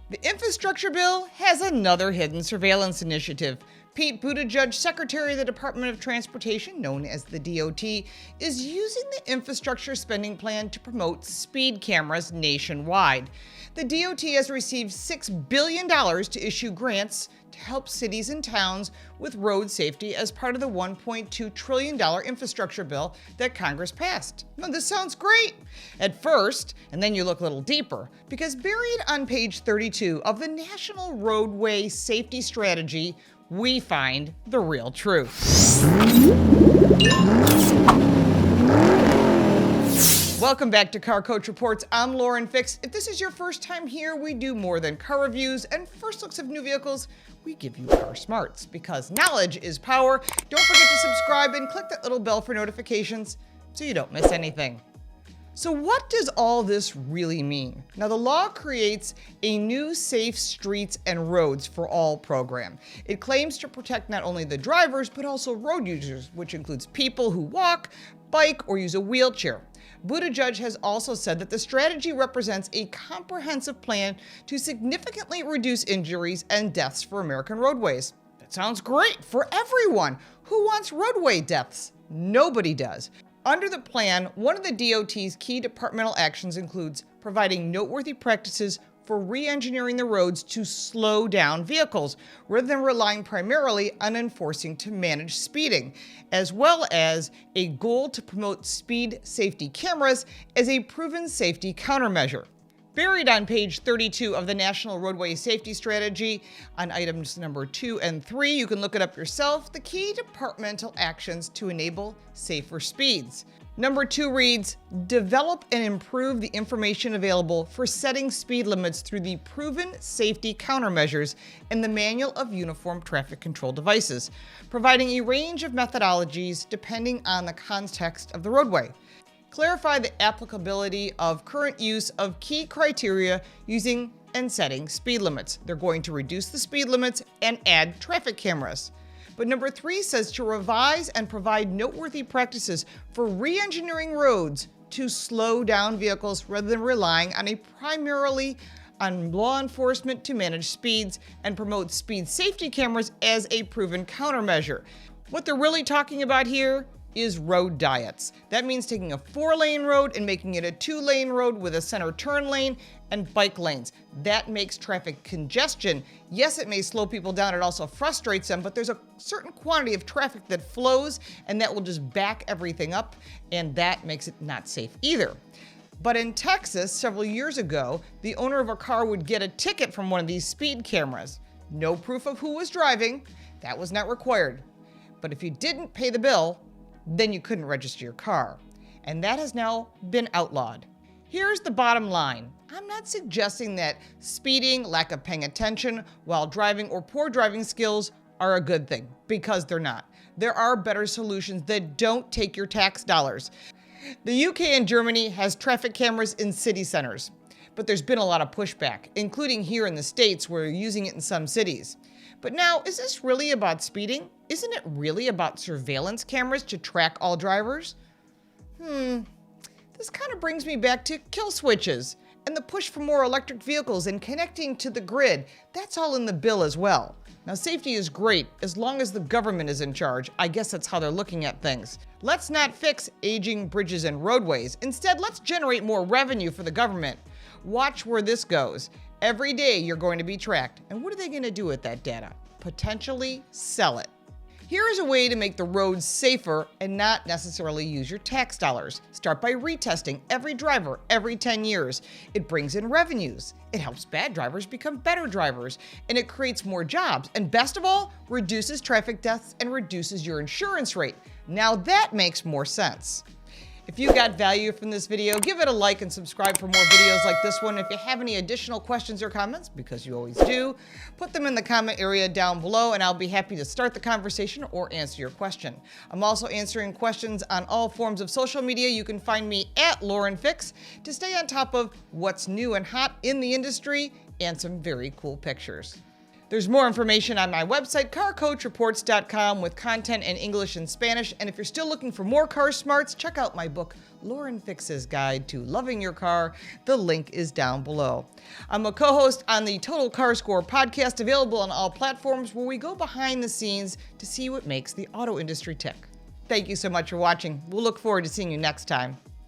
The infrastructure bill has another hidden surveillance initiative. Pete Buttigieg, Secretary of the Department of Transportation, known as the DOT, is using the infrastructure spending plan to promote speed cameras nationwide. The DOT has received $6 billion to issue grants to help cities and towns with road safety as part of the $1.2 trillion infrastructure bill that Congress passed. Now, this sounds great at first, and then you look a little deeper, because buried on page 32 of the National Roadway Safety Strategy, we find the real truth. Welcome back to Car Coach Reports. I'm Lauren Fix. If this is your first time here, we do more than car reviews and first looks of new vehicles. We give you car smarts because knowledge is power. Don't forget to subscribe and click that little bell for notifications so you don't miss anything. So what does all this really mean? Now, the law creates a new Safe Streets and Roads for All program. It claims to protect not only the drivers, but also road users, which includes people who walk, bike, or use a wheelchair. Buttigieg has also said that the strategy represents a comprehensive plan to significantly reduce injuries and deaths for American roadways. That sounds great for everyone. Who wants roadway deaths? Nobody does. Under the plan, one of the DOT's key departmental actions includes providing noteworthy practices for re-engineering the roads to slow down vehicles, rather than relying primarily on enforcing to manage speeding, as well as a goal to promote speed safety cameras as a proven safety countermeasure. Buried on page 32 of the National Roadway Safety Strategy, on items number 2 and 3, you can look it up yourself, the key departmental actions to enable safer speeds. Number 2 reads, develop and improve the information available for setting speed limits through the proven safety countermeasures in the Manual of Uniform Traffic Control Devices, providing a range of methodologies depending on the context of the roadway. Clarify the applicability of current use of key criteria using and setting speed limits. They're going to reduce the speed limits and add traffic cameras. But number 3 says to revise and provide noteworthy practices for re-engineering roads to slow down vehicles rather than relying on primarily on law enforcement to manage speeds and promote speed safety cameras as a proven countermeasure. What they're really talking about here is road diets. That means taking a 4-lane road and making it a 2-lane road with a center turn lane and bike lanes. That makes traffic congestion. Yes, it may slow people down. It also frustrates them, but there's a certain quantity of traffic that flows and that will just back everything up, and that makes it not safe either. But in Texas, several years ago, the owner of a car would get a ticket from one of these speed cameras. No proof of who was driving. That was not required. But if you didn't pay the bill, then you couldn't register your car. And that has now been outlawed. Here's the bottom line. I'm not suggesting that speeding, lack of paying attention while driving, or poor driving skills are a good thing, because they're not. There are better solutions that don't take your tax dollars. The UK and Germany has traffic cameras in city centers, but there's been a lot of pushback, including here in the States where you're using it in some cities. But now, is this really about speeding? Isn't it really about surveillance cameras to track all drivers? This kind of brings me back to kill switches and the push for more electric vehicles and connecting to the grid. That's all in the bill as well. Now, safety is great as long as the government is in charge. I guess that's how they're looking at things. Let's not fix aging bridges and roadways. Instead, let's generate more revenue for the government. Watch where this goes. Every day you're going to be tracked. And what are they going to do with that data? Potentially sell it. Here is a way to make the roads safer and not necessarily use your tax dollars. Start by retesting every driver every 10 years. It brings in revenues. It helps bad drivers become better drivers. And it creates more jobs. And best of all, reduces traffic deaths and reduces your insurance rate. Now that makes more sense. If you got value from this video, give it a like and subscribe for more videos like this one. If you have any additional questions or comments, because you always do, put them in the comment area down below and I'll be happy to start the conversation or answer your question. I'm also answering questions on all forms of social media. You can find me at Lauren Fix to stay on top of what's new and hot in the industry and some very cool pictures. There's more information on my website, carcoachreports.com, with content in English and Spanish. And if you're still looking for more car smarts, check out my book, Lauren Fix's Guide to Loving Your Car. The link is down below. I'm a co-host on the Total Car Score podcast, available on all platforms, where we go behind the scenes to see what makes the auto industry tick. Thank you so much for watching. We'll look forward to seeing you next time.